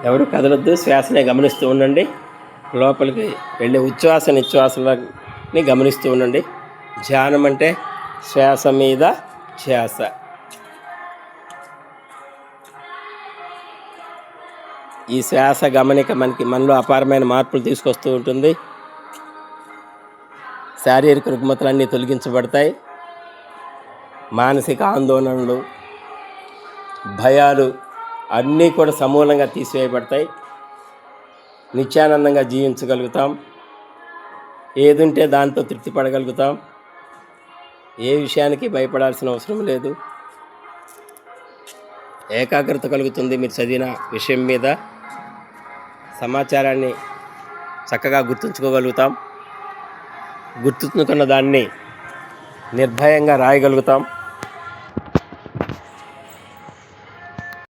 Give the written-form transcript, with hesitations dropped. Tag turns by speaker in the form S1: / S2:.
S1: ఎవరు కదలొద్దు, శ్వాసనే గమనిస్తూ ఉండండి. లోపలికి వెళ్ళే ఉచ్ఛ్వాస నిశ్వాసాలని గమనిస్తూ ఉండండి. ధ్యానం అంటే శ్వాస మీద ధ్యాస. ఈ శ్వాస గమనిక మనలో అపారమైన మార్పులు తీసుకొస్తూ ఉంటుంది. శారీరక రుగ్మతలన్నీ తొలగించబడతాయి. మానసిక ఆందోళనలు, భయాలు అన్నీ కూడా సమూలంగా తీసివేయబడతాయి. నిత్యానందంగా జీవించగలుగుతాం. ఏదుంటే దాంతో తృప్తి పడగలుగుతాం. ఏ విషయానికి భయపడాల్సిన అవసరం లేదు. ఏకాగ్రత కలుగుతుంది. మీరు చదివిన విషయం మీద సమాచారాన్ని చక్కగా గుర్తుంచుకోగలుగుతాం. గుర్తుంచుకున్న దాన్ని నిర్భయంగా రాయగలుగుతాం.